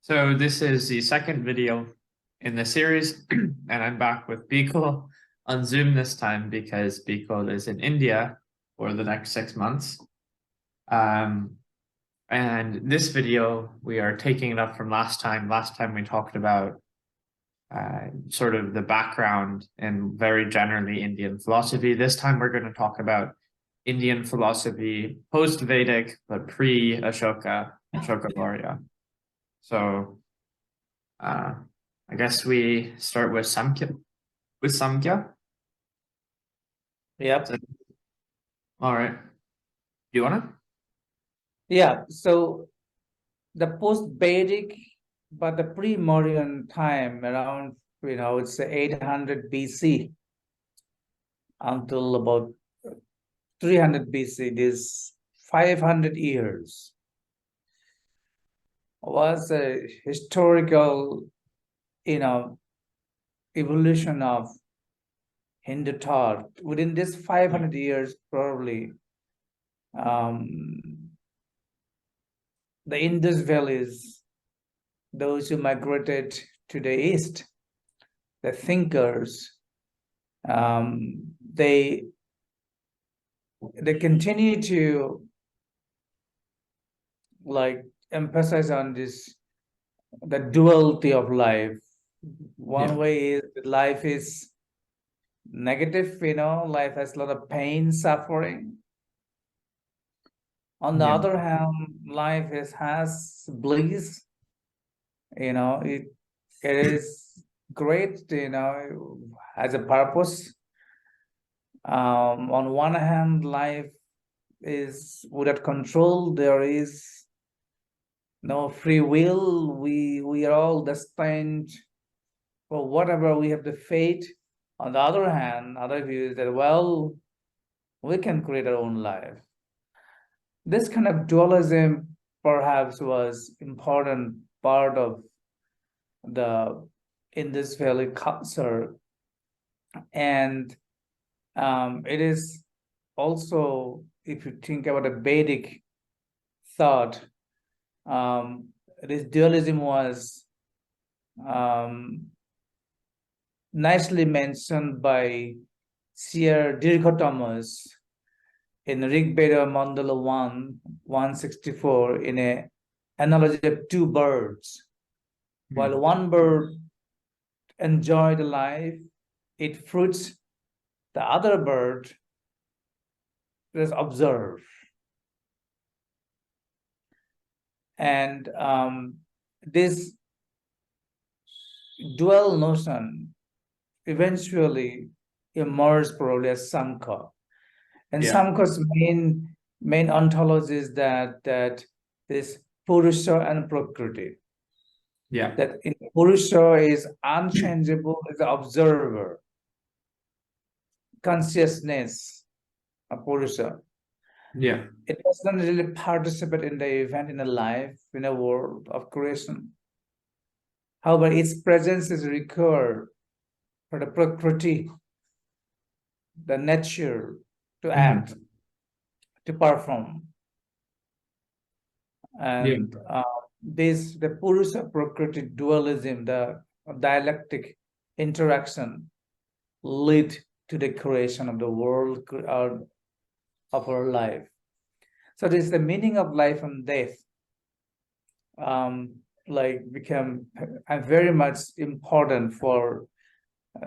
So this is the second video in the series, and I'm back with Bikul on Zoom this time because Bikul is in India for the next 6 months. And this video, we are taking it up from last time. Last time we talked about sort of the background and very generally Indian philosophy. This time we're going to talk about Indian philosophy post-Vedic, but pre-Ashoka, Ashoka Maurya. So I guess we start with Samkhya. Yep. All right. Do you want to? Yeah. So the post-Vedic, but the pre-Mauryan time around, it's 800 BC until about 300 BC, this 500 years was a historical, evolution of Hindu thought. Within this 500 years, probably, the Indus valleys, those who migrated to the east, the thinkers, they continue to emphasize on the duality of life. One way is that life is negative, life has a lot of pain, suffering. On the other hand, life has bliss. It is great, has a purpose. On one hand, life is without control. There is no free will. We are all destined for whatever we have the fate. On the other hand, other view is that, well, we can create our own life. This kind of dualism perhaps was important part of the Indus Valley culture, and it is also, if you think about a Vedic thought, this dualism was nicely mentioned by Seer Dirghotamas in Rig Veda Mandala 164 in an analogy of two birds. While one bird enjoyed life, it fruits, the other bird just observe. And this dual notion eventually emerged probably as Samkhya. And Samkhya's main ontology is that this Purusha and Prakriti. That in Purusha is unchangeable, is the observer, consciousness of Purusha. It doesn't really participate in the event in a life, in a world of creation. However, its presence is required for the Prakriti, the nature, to act, to perform. And the Purusha Prakriti dualism, the dialectic interaction, lead to the creation of the world, of our life. So this is the meaning of life and death, become very much important for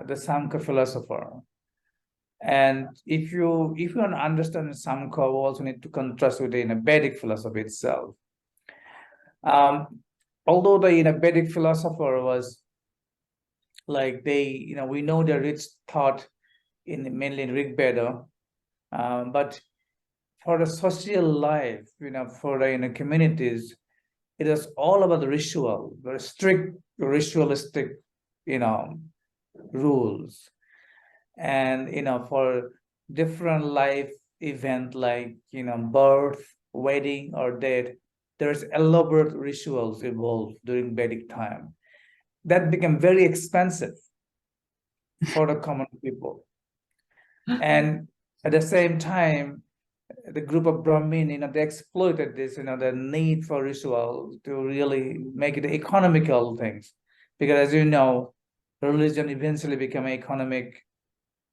the Samkhya philosopher. And if you want to understand Samkhya, we also need to contrast with the Vedic philosophy itself. Although the Vedic philosopher was we know the rich thought mainly in Rig Veda, but for the social life, for the communities, it is all about the ritual, very strict ritualistic, rules. And for different life event like birth, wedding, or death, there's elaborate rituals involved during Vedic time that became very expensive for the common people. And at the same time, the group of Brahmin, they exploited this, the need for ritual to really make it economical things. Because as you know, religion eventually became an economic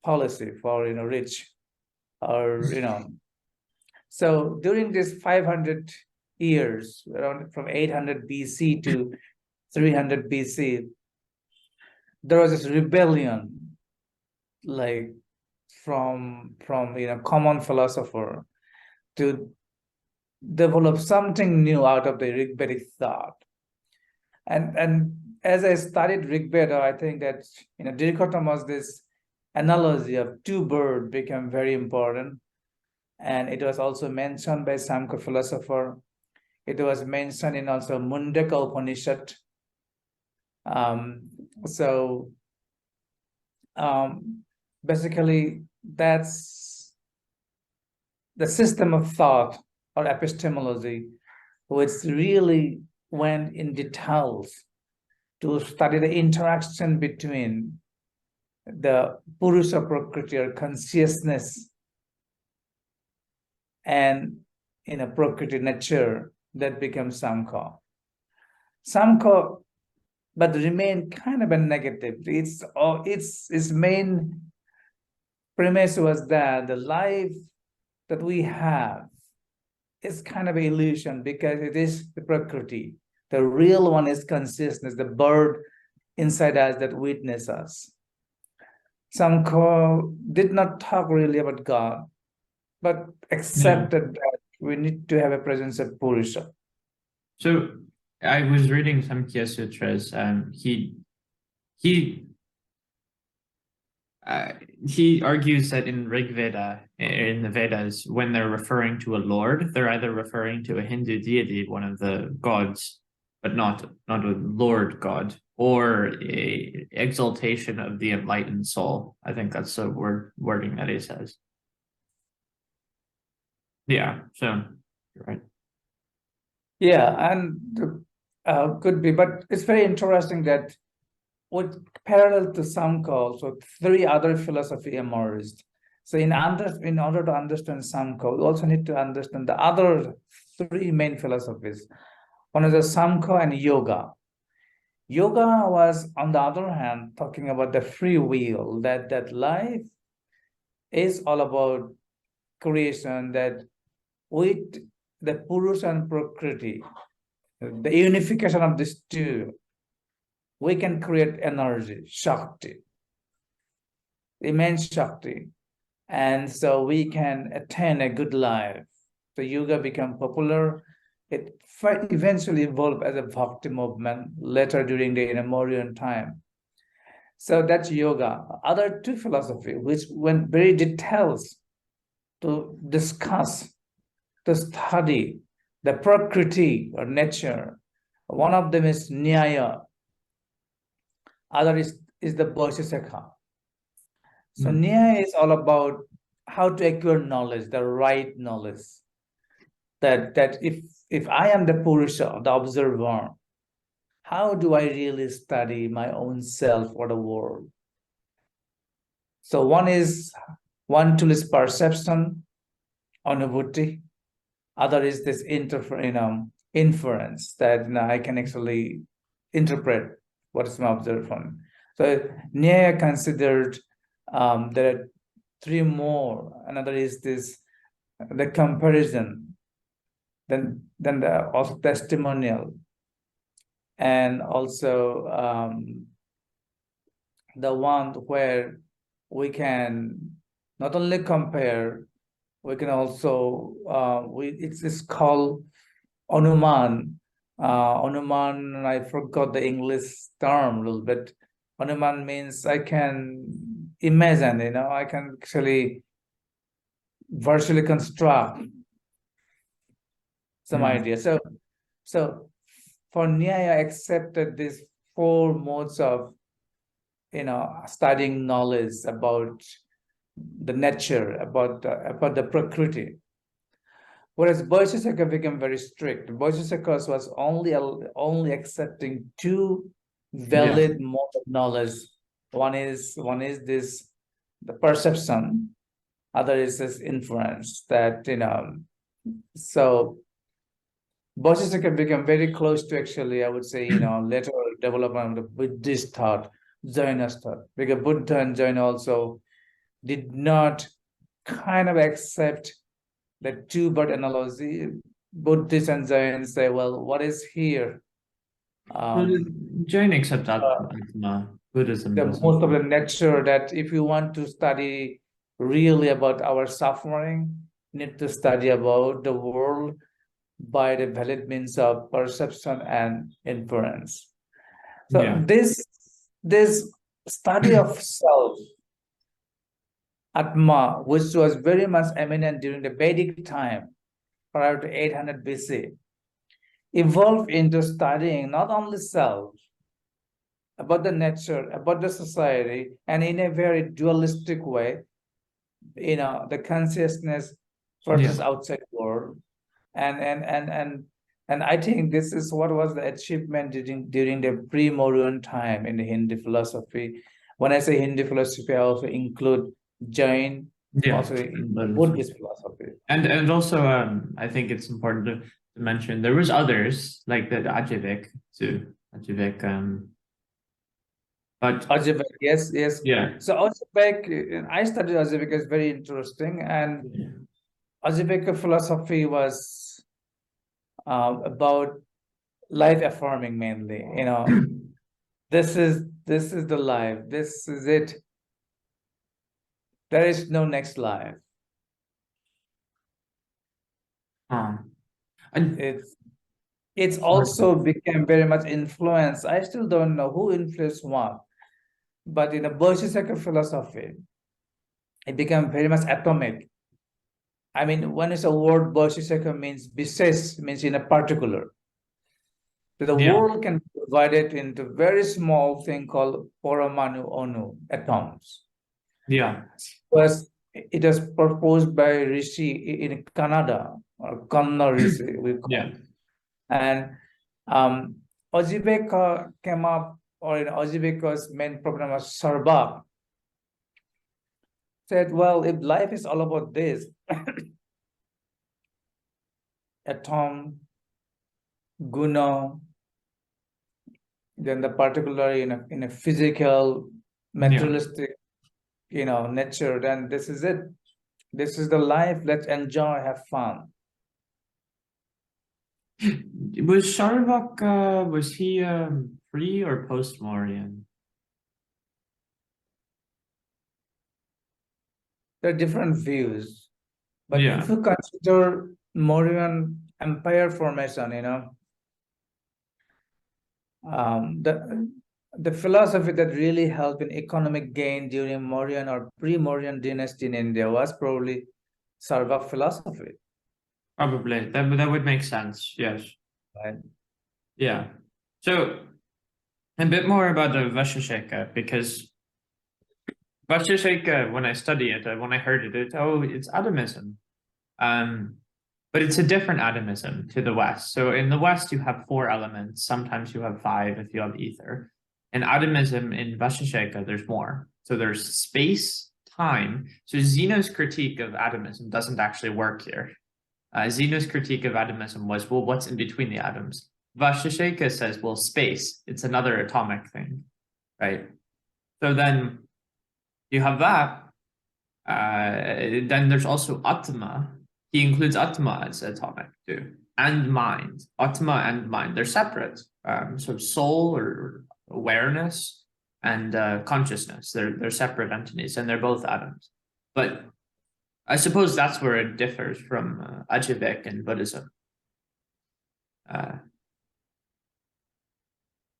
policy for, rich, or, So during this 500 years, around from 800 BC to 300 BC, there was this rebellion, like from common philosopher to develop something new out of the Rigvedic thought. And as I studied Rigveda, I think that dichotomous, this analogy of two birds became very important. And it was also mentioned by Samkhya philosopher. It was mentioned in also Mundaka Upanishad. Basically, that's the system of thought or epistemology, which really went in details to study the interaction between the Purusha Prakriti or consciousness and Prakriti nature, that becomes Samkhya. Samkhya, but remain kind of a negative. Its main premise was that the life that we have is kind of an illusion, because it is the Prakriti. The real one is consciousness, the bird inside us that witness us. Samkhya did not talk really about God, but accepted that we need to have a presence of Purusha. So I was reading Samkhya Sutras, and he argues that in Rig Veda, in the Vedas, when they're referring to a lord, they're either referring to a Hindu deity, one of the gods, but not a lord god, or a exaltation of the enlightened soul. I think that's the wording that he says. Yeah, so you're right. Yeah, and could be, but it's very interesting that with parallel to Samkhya, so three other philosophy emerged. So in order to understand Samkhya, we also need to understand the other three main philosophies. One is the Samkhya and Yoga. Yoga was, on the other hand, talking about the free will, that life is all about creation, that with the Purusha and Prakriti, the unification of these two, we can create energy, Shakti, immense Shakti. And so we can attain a good life. So yoga became popular. It eventually evolved as a bhakti movement later during the Mauryan time. So that's yoga. Other two philosophy, which went very details to discuss, to study the Prakriti or nature. One of them is Nyaya. Other is the Vaisheshika. So Nyaya is all about how to acquire knowledge, the right knowledge. That if I am the Purusha, the observer, how do I really study my own self or the world? So one tool is perception, anubhuti. Other is this inference, that I can actually interpret what is my observation. So Nyaya considered there are three more. Another is the comparison, then the also testimonial, and also the one where we can not only compare, we can also it's called Anuman. Anuman, I forgot the English term a little bit. Anuman means I can imagine, I can actually virtually construct some idea. So for Nyaya, accepted these four modes of studying knowledge about the nature, about the Prakriti. Whereas Vaisheshika became very strict. Vaisheshika was only accepting two valid modes of knowledge. One is the perception. other is this inference that, so Bodhisattva became very close to, actually, I would say, later development of the Buddhist thought, Jainist thought, because Buddha and Jaina also did not kind of accept the two-bird analogy. Buddhists and Jains say, well, what is here? Jain accepts Atma. Buddhism The doesn't. most of the nature, that if you want to study really about our suffering, you need to study about the world by the valid means of perception and inference. So Yeah. this study of self, Atma, which was very much eminent during the Vedic time, prior to 800 BC, evolved into studying not only self, about the nature, about the society, and in a very dualistic way, the consciousness versus outside world. And I think this is what was the achievement during the pre-Mauryan time in the Hindu philosophy. When I say Hindu philosophy, I also include Jain, also Buddhist philosophy. And also, I think it's important to mention there was others like the Ajivik too. But Ajivik, yes. yeah. So Ajivik, I studied Ajivik, is very interesting, and Ajivik philosophy was about life affirming mainly. This is the life. This is it. There is no next life. And it's also became very much influenced. I still don't know who influenced what, but in a Bodhisattva philosophy, it became very much atomic. I mean, when it's a word, Bodhisattva means bises, means in a particular. So the world can be divided into very small thing called paramanu anu, atoms. Yeah. First, it was proposed by Rishi in Canada, or Kanna Rishi, we call it. And Ojibeka came up, or Ojibeka's main problem was Sarva. Said, well, if life is all about this, atom, guna, then the particular in a physical, materialistic, nature, then this is it. This is the life. Let's enjoy, have fun. Was Charvak, was he pre or post Mauryan? There are different views, but if you consider Mauryan empire formation, the philosophy that really helped in economic gain during Mauryan or pre-Mauryan dynasty in India was probably Sarva philosophy. Probably. That would make sense. Yes. Right. Yeah. So a bit more about the Vaisheshika, because Vaisheshika, when I study it, when I heard it, it's atomism. But it's a different atomism to the West. So in the West, you have 4 elements. Sometimes you have 5 if you have ether. In atomism, in Vaisheshika, there's more. So there's space, time. So Zeno's critique of atomism doesn't actually work here. Zeno's critique of atomism was, well, what's in between the atoms? Vaisheshika says, well, space. It's another atomic thing, right? So then you have that. Then there's also Atma. He includes Atma as atomic too, and mind. Atma and mind, they're separate. So soul or awareness and consciousness, they're separate entities, and they're both atoms. But I suppose that's where it differs from Ajivik and Buddhism.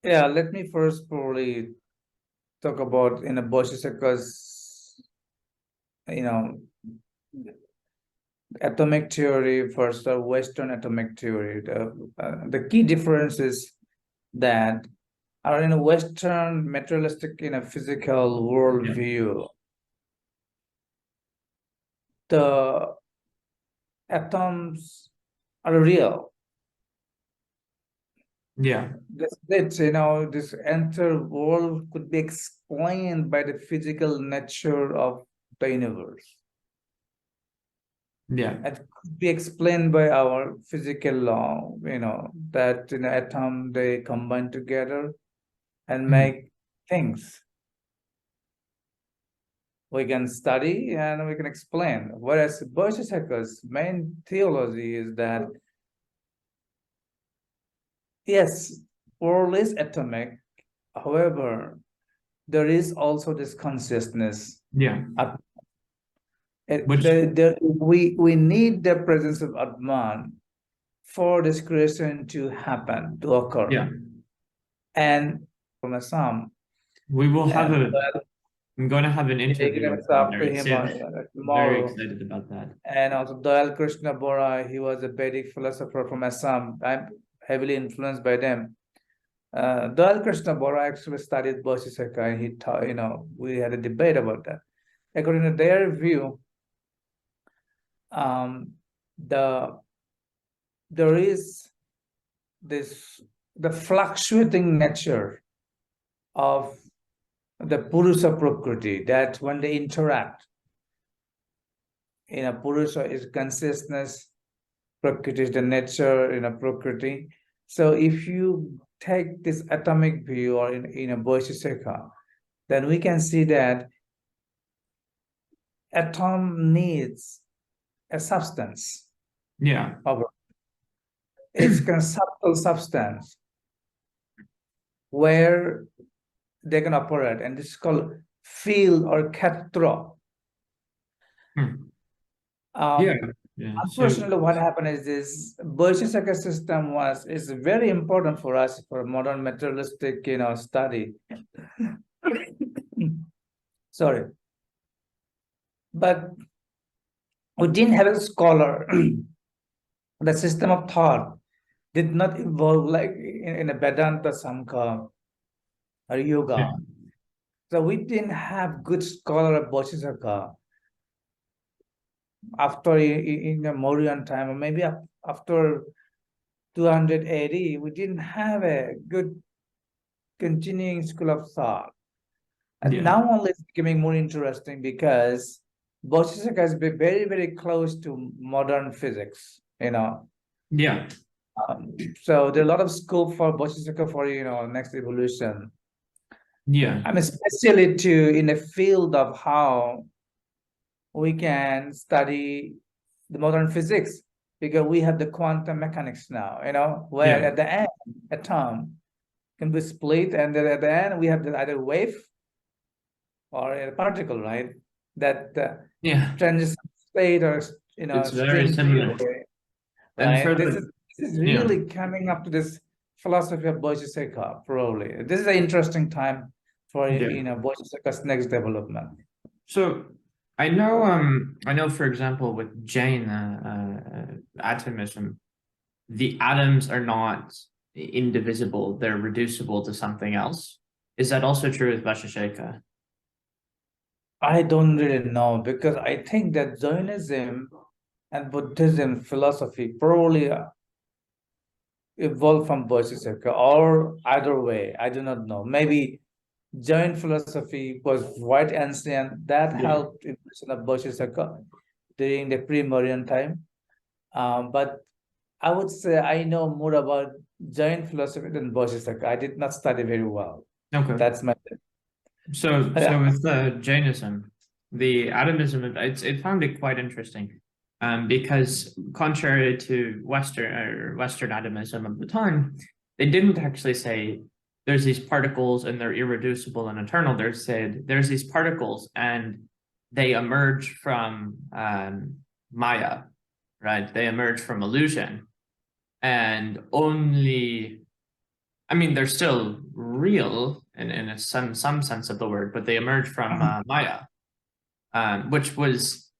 Yeah, let me first probably talk about in a Bodhisattva's, atomic theory versus the Western atomic theory. The key difference is that are in a Western materialistic, physical worldview, the atoms are real. Yeah. This entire world could be explained by the physical nature of the universe. Yeah. It could be explained by our physical law, that in an atom they combine together and make things. We can study and we can explain. Whereas Berserker's main theology is that, yes, world is atomic. However, there is also this consciousness. Yeah. We need the presence of Atman for this creation to happen, to occur. Yeah. And from Assam, We will have and I'm going to have an interview with him after very him soon. Very tomorrow. excited about that. And also Dayal Krishna Bora, he was a Vedic philosopher from Assam. I'm heavily influenced by them. Dayal Krishna Bora actually studied Bodhisattva, and he taught, we had a debate about that. According to their view, there is the fluctuating nature of the Purusha Prakriti, that when they interact, Purusha is consciousness, Prakriti is the nature, Prakriti. So if you take this atomic view or in a Bodhisattva, then we can see that atom needs a substance. Yeah. It's a subtle substance where they can operate, and this is called field or katra. Unfortunately, what happened is this Bodhisattva system is very important for us for modern materialistic, study. Sorry, but we didn't have a scholar. The system of thought did not evolve like in a Vedanta Samkhya or yoga. Yeah. So we didn't have good scholar of Bodhisattva after in the Mauryan time, or maybe after 280, we didn't have a good continuing school of thought. And now only it's becoming more interesting because Bodhisattva has been very, very close to modern physics, Yeah. So there's a lot of scope for Bodhisattva for, next evolution. Yeah. I mean, especially in the field of how we can study the modern physics, because we have the quantum mechanics now, where at the end, atom can be split, and then at the end, we have either wave or a particle, right? That transition state or, it's very similar. Right? This is really coming up to this philosophy of Bodhisattva, probably. This is an interesting time for, Bodhisattva's next development. So I know, for example, with Jain atomism, the atoms are not indivisible; they're reducible to something else. Is that also true with Vaisheshika? I don't really know, because I think that Jainism and Buddhism philosophy probably evolved from Bodhisattva, or either way. I do not know. Maybe Jain philosophy was quite ancient. That helped evolution of Bodhisattva during the pre-Mauryan time. But I would say I know more about Jain philosophy than Bodhisattva. I did not study very well. Okay. That's my thing. So with the Jainism, the atomism, it found it quite interesting. Because contrary to Western atomism of the time, they didn't actually say there's these particles and they're irreducible and eternal. They said there's these particles and they emerge from Maya, right? They emerge from illusion, and only, I mean, they're still real in some sense of the word, but they emerge from Maya, which was,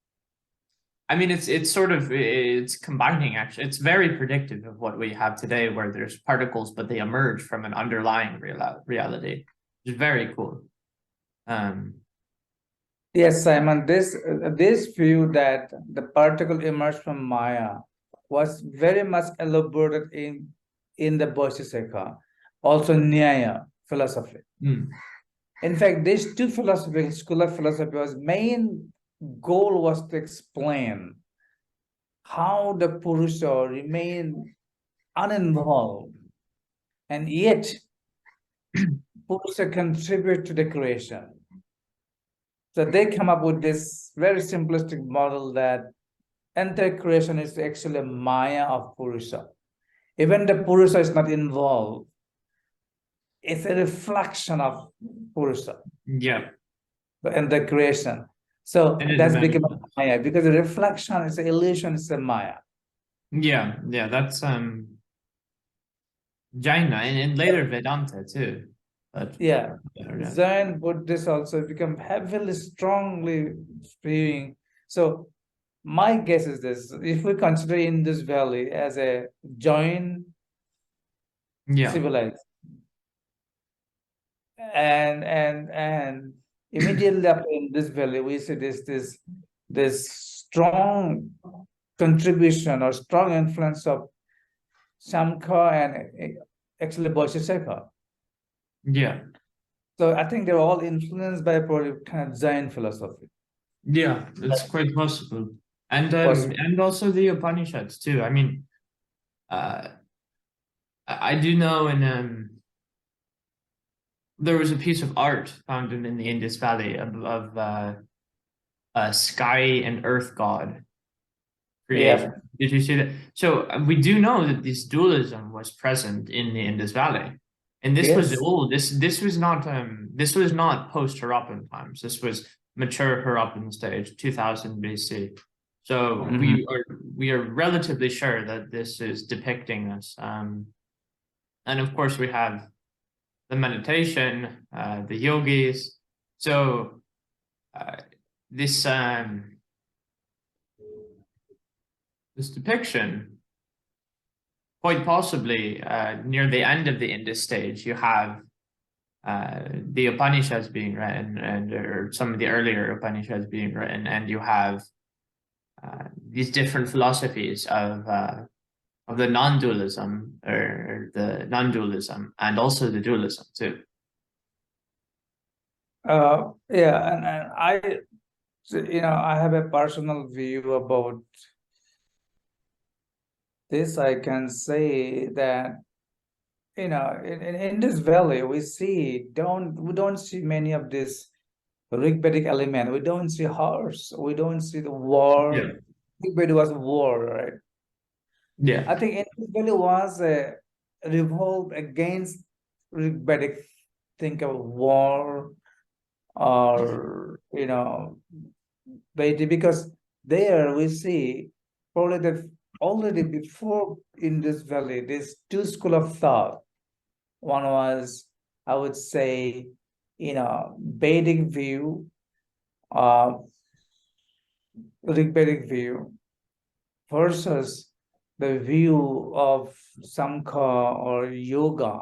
I mean, it's combining, actually. It's very predictive of what we have today, where there's particles, but they emerge from an underlying reality. It's very cool. Yes, Simon, this view that the particle emerged from Maya was very much elaborated in the Bodhisattva, also Nyaya philosophy. In fact, these two philosophies, school of philosophy, was main goal was to explain how the Purusha remain uninvolved, and yet Purusha contribute to the creation. So they come up with this very simplistic model that entire creation is actually a Maya of Purusha. Even the Purusha is not involved. It's a reflection of Purusha Yeah. in the creation. So It is that's about become a Maya because the reflection is an illusion, is a Maya. yeah, that's Jaina and later Vedanta too. But Yeah. yeah. Zen, Buddhists also become heavily, strongly spewing. So my guess is this: if we consider Indus Valley as a joint Yeah. civilization, and immediately after Indus Valley, we see this strong contribution or strong influence of Samkha and actually Bodhisattva. Yeah. So I think they're all influenced by probably kind of Zen philosophy. Yeah, it's quite possible. Possible. And also the Upanishads too. I mean, uh I do know in there was a piece of art found in the Indus Valley of a sky and earth god Yeah. creation. Did you see that? So we do know that this dualism was present in the Indus Valley, and this was Yes. old. This was not post Harappan times. This was mature Harappan stage, 2000 BC. So Mhm. we are relatively sure that this is depicting this. And of course we have the meditation, the yogis. So uh, this this depiction, quite possibly near the end of the Indus stage, you have the Upanishads being written, and or some of the earlier Upanishads being written, and you have these different philosophies of the non-dualism or the non-dualism, and also the dualism too. Yeah, and I have a personal view about this. I can say that in this valley we don't see many of this Rigvedic element. We don't see horse. We don't see the war. Yeah, Rigveda was war, right? yeah, I think Indus Valley was a revolt against Rigvedic think of war or because there we see probably that already before in this valley there's two school of thought. One was, I would say, Vedic view, uh Rigvedic view versus the view of Samkhya or yoga.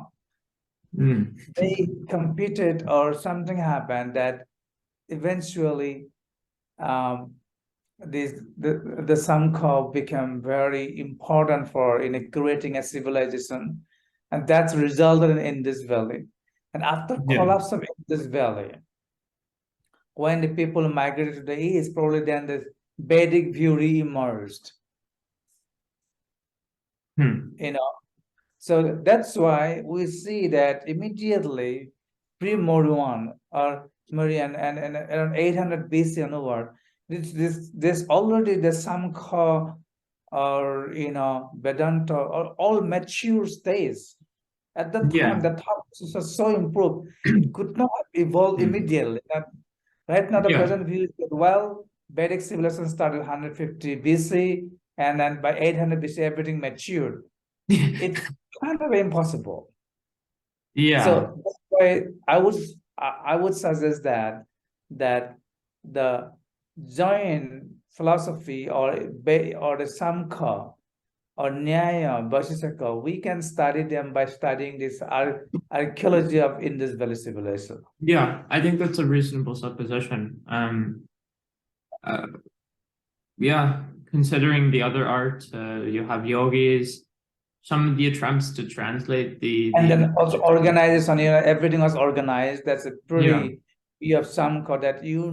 mm. They competed or something happened that eventually the Samkhya became very important for creating a civilization, and that's resulted in this valley. And after Yeah, collapse of this valley, when the people migrated to the east, probably then the Vedic view re-emerged. hmm. So that's why we see that immediately pre-Mauryan or Mauryan and around 800 BC onward, this already the Samkhya or Vedanta or all mature states. At that time, Yeah, the thought process was so improved, it could not evolve Hmm. immediately. Right now, the Yeah, present view is that, well, Vedic civilization started 150 BC, and then by 800 BC, everything matured. It's kind of impossible. yeah, So that's why I would suggest that the Jain philosophy or the Samkhya or Nyaya, Vaisheshika, we can study them by studying this archaeology of Indus Valley civilization. yeah. I think that's a reasonable supposition. Uh, yeah, considering the other art, you have yogis, some of the attempts to translate And the then also organization, everything was organized. That's a yeah, pretty, you have some code that your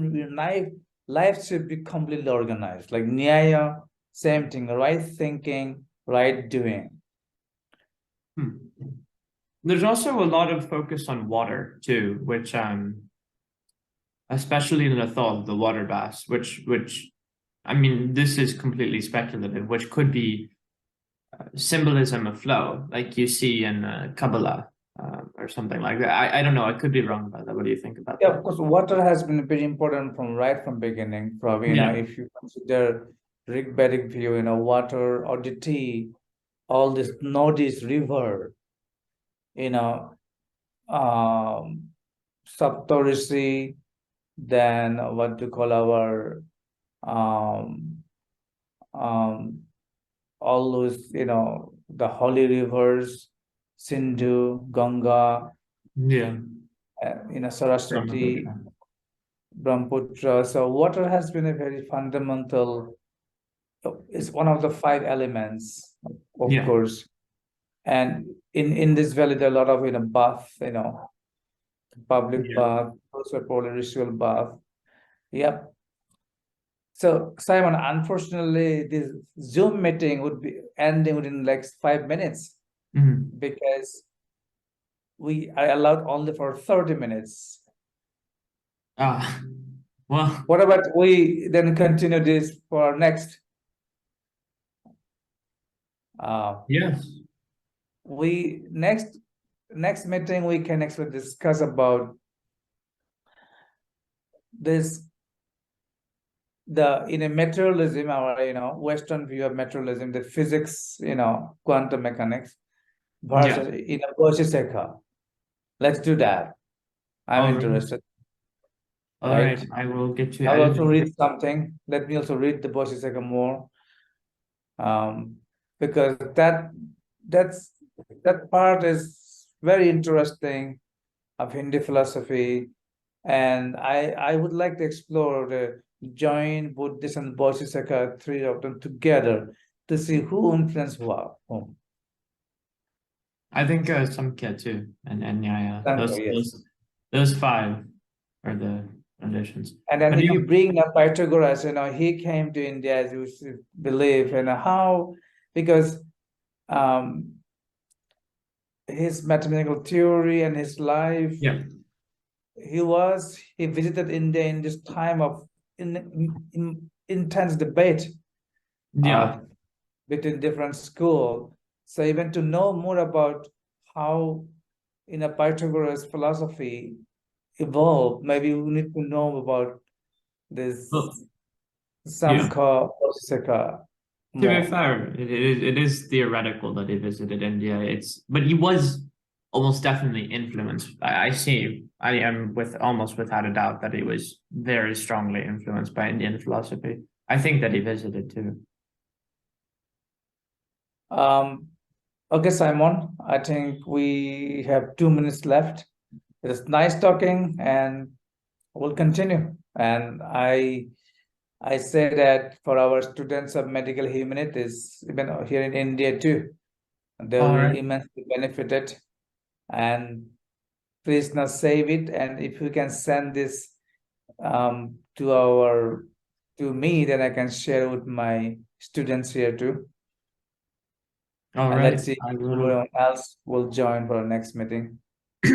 life should be completely organized, like Nyaya. same thing, right thinking, right doing. There's also a lot of focus on water too, which especially in Athol, the water baths, which I mean, this is completely speculative, which could be symbolism of flow, like you see in Kabbalah or something like that. I don't know. I could be wrong about that. What do you think about Yeah, that? of course, water has been very important from right from beginning. From Yeah. if you consider Rigvedic view, water or the tea, all this Northeast river, you know, um, Saptarishi, then what to call our um um all those the holy rivers, Sindhu, Ganga, Yeah. Saraswati, Brahmaputra. Brahmaputra. So water has been a very fundamental. It's one of the five elements, of Yeah. course. And in this valley, there are a lot of bath, public Yeah. bath, also probably ritual bath. Yep. So Simon, unfortunately, this Zoom meeting would be ending within like 5 minutes Mhm. because we are allowed only for 30 minutes. Ah, well, What about we then continue this for next? yes. We next meeting we can actually discuss about this in a materialism, our Western view of materialism, the physics, quantum mechanics Yeah. versus in a Bodhisattva. Let's do that. I'm All right. interested, All right. right? I will get to I'll also editing. read something. Let me also read the Bodhisattva more. Because that part is very interesting of Hindu philosophy, and I would like to explore the joint Buddhist and Bodhisattva, three of them together to see who influenced whom. I think Samkhya too, and yeah, Sankhya, yes. those five are the foundations. And then But if yeah, you bring up Pythagoras, he came to India, as you believe, and how, because his mathematical theory and his life, yeah, he visited India in this time of intense debate yeah. between different schools. So even to know more about how Pythagoras philosophy evolved, maybe we need to know about this Well, yeah. Samkhya Osaka To be more. fair, it is theoretical that he visited India. But he was almost definitely influenced. I see. I am with almost without a doubt that he was very strongly influenced by Indian philosophy. I think that he visited too. Okay, Simon, I think we have 2 minutes left. It's nice talking, and we'll continue. And I say that for our students of medical humanities, even here in India too, they All will right. immensely benefit it. And please now save it. And if you can send this to me, then I can share with my students here too. All And right. let's see I if will. everyone else will join for our next meeting.